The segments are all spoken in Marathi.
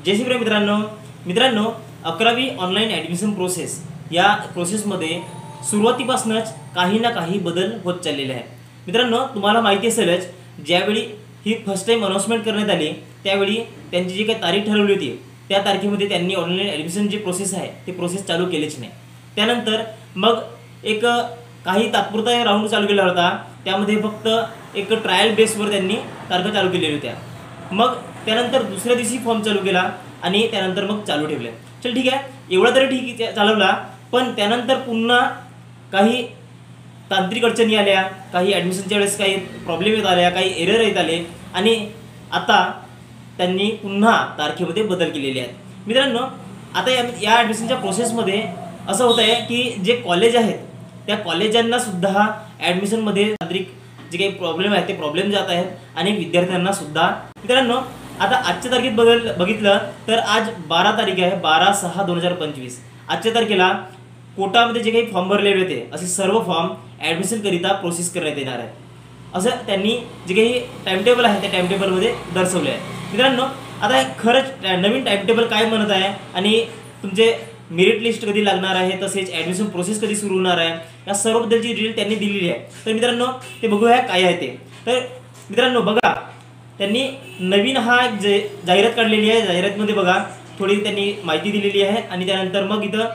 जय श्री मित्रांनो 11वी ऑनलाईन ॲडमिशन प्रोसेस या प्रोसेसमध्ये सुरुवातीपासूनच काही ना काही बदल होत चाललेले आहे। मित्रांनो तुम्हाला माहिती असेलच, ज्यावेळी ही फर्स्ट टाइम अनाउन्समेंट करण्यात आली त्यावेळी त्यांची जी काही तारीख ठरवली होती त्या तारखेमध्ये त्यांनी ऑनलाईन ॲडमिशन जी प्रोसेस आहे ती प्रोसेस चालू केलीच नाही। त्यानंतर मग एक काही तात्पुरता राऊंड चालू केला होता, त्यामध्ये फक्त एक ट्रायल बेसवर त्यांनी तारखा चालू केलेल्या होत्या। मग त्यानंतर दुसऱ्या दिवशी फॉर्म चालू केला आणि त्यानंतर मग चालू ठेवले। चल ठीक आहे, एवढा तरी ठीक चालवला, पण त्यानंतर पुन्हा काही तांत्रिक अडचणी आल्या, काही ॲडमिशनच्या वेळेस काही प्रॉब्लेम येत आल्या, काही एरर येत आले आणि आता त्यांनी पुन्हा तारखेमध्ये बदल केलेले आहेत। मित्रांनो आता या ॲडमिशनच्या प्रोसेसमध्ये असं होत आहे की जे कॉलेज आहेत त्या कॉलेजांना सुद्धा ॲडमिशनमध्ये तांत्रिक जे काही प्रॉब्लेम आहेत ते प्रॉब्लेम जात आहेत आणि विद्यार्थ्यांना सुद्धा। मित्रांनो आता आजच्या तारखेत बघितलं तर आज 12 तारीख आहे, 12/6/2025। आजच्या तारखेला कोटामध्ये जे काही फॉर्म भरलेले होते असे सर्व फॉर्म ॲडमिशनकरिता प्रोसेस करण्यात येणार आहे, असं त्यांनी जे काही टाइमटेबल आहे त्या टाइमटेबलमध्ये दर्शवले आहे। मित्रांनो आता खरंच नवीन टाइमटेबल काय म्हणत आहे आणि तुमचे मेरिट लिस्ट कधी लागणार आहे, तसेच ॲडमिशन प्रोसेस कधी सुरू होणार आहे, या सर्वबद्दलची डिटेल त्यांनी दिलेली आहे। तर मित्रांनो ते बघूया काय आहे ते। तर मित्रांनो बघा, त्यांनी नवीन हा जाहिरात काढलेली आहे। जाहिरातमध्ये बघा थोडी त्यांनी माहिती दिलेली आहे आणि त्यानंतर मग इथं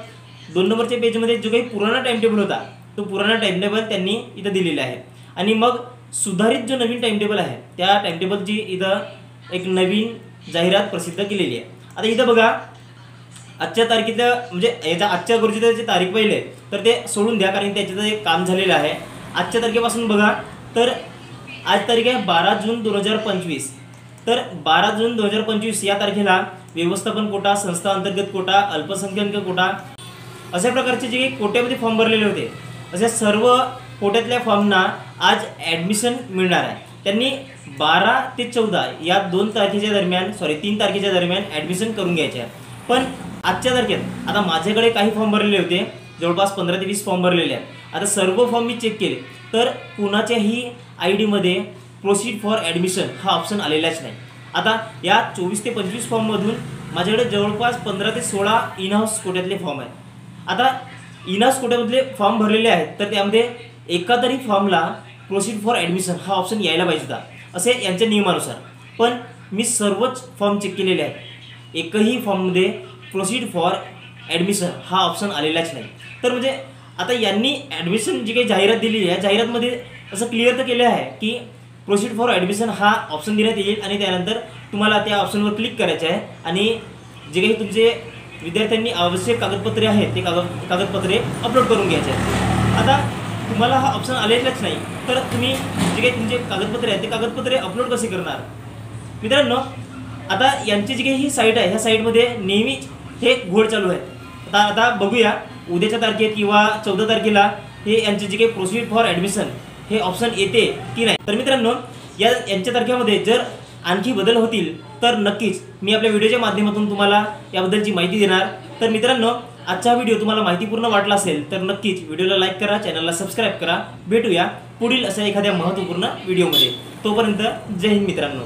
2 नंबरच्या पेजमध्ये जो काही पुराणा टाइमटेबल होता तो पुराणा टाइमटेबल त्यांनी इथं दिलेला आहे आणि मग सुधारित जो नवीन टाइमटेबल आहे त्या टाइमटेबलची इथं एक नवीन जाहिरात प्रसिद्ध केलेली आहे। आता इथं बघा आजच्या तारखेचं म्हणजे याच्या आजच्या गरजेचं जे तारीख पहिले तर ते सोडून द्या, कारण त्याचं एक काम झालेलं आहे। आजच्या तारखेपासून बघा तर आज तारीख आहे 12 जून 2025। तर 12 जून 2025 या तारखेला व्यवस्थापन कोटा, संस्था अंतर्गत कोटा, अल्पसंख्याक कोटा अशा प्रकारचे जे कोट्यामध्ये फॉर्म भरलेले होते अशा सर्व कोट्यातल्या फॉर्मना आज ॲडमिशन मिळणार आहे। त्यांनी 12 ते 14 या 3 तारखेच्या दरम्यान ॲडमिशन करून घ्यायचे आहे। पण आजच्या तारखेत आता माझ्याकडे काही फॉर्म भरलेले होते, जवळपास 15 ते 20 फॉर्म भरलेले आहेत। आता सर्व फॉर्म मी चेक केले तर कुणाच्याही ID मध्ये प्रोसीड फॉर ॲडमिशन हा ऑप्शन आलेलाच नाही। आता या 24 ते 25 फॉर्ममधून माझ्याकडे जवळपास 15 ते 16 इन हाऊस कोट्यातले फॉर्म आहेत। आता इन हाऊस कोट्यामधले फॉर्म भरलेले आहेत तर त्यामध्ये एका तरी फॉर्मला प्रोसीड फॉर ॲडमिशन हा ऑप्शन यायला पाहिजे होता असे यांच्या नियमानुसार, पण मी सर्वच फॉर्म चेक केलेले आहेत, एकही फॉर्ममध्ये प्रोसीड फॉर ॲडमिशन हा ऑप्शन आलेलाच नाही। तर म्हणजे आता यांनी ॲडमिशन जी काही जाहिरात दिलेली आहे जाहिरातमध्ये असं क्लिअर तर केलं आहे की प्रोसीड फॉर ॲडमिशन हा ऑप्शन देण्यात येईल आणि त्यानंतर तुम्हाला त्या ऑप्शनवर क्लिक करायचं आहे आणि जे काही तुमचे विद्यार्थ्यांनी आवश्यक कागदपत्रे आहेत ते कागदपत्रे अपलोड करून घ्यायचे आहेत। आता तुम्हाला हा ऑप्शन आलेलाच नाही तर तुम्ही जे काही तुमचे कागदपत्रे आहेत ते कागदपत्रे अपलोड कसे करणार? मित्रांनो आता यांची जी काही ही साईट आहे ह्या साईटमध्ये नेहमीच हे घोळ चालू आहे। आता बघूया उद्याच्या तारखेत किंवा 14 तारखेला हे यांचे जे काही प्रोसीड फॉर ॲडमिशन हे ऑप्शन येते की नाही। तर मित्रांनो यांच्या तारखेमध्ये जर आणखी बदल होतील तर नक्कीच मी आपल्या व्हिडिओच्या माध्यमातून तुम्हाला याबद्दलची माहिती देणार। तर मित्रांनो आजचा व्हिडिओ तुम्हाला माहितीपूर्ण वाटला असेल तर नक्कीच व्हिडिओला लाईक करा, चॅनलला सबस्क्राईब करा। भेटूया पुढील अशा एखाद्या महत्त्वपूर्ण व्हिडिओमध्ये। तोपर्यंत जय हिंद मित्रांनो।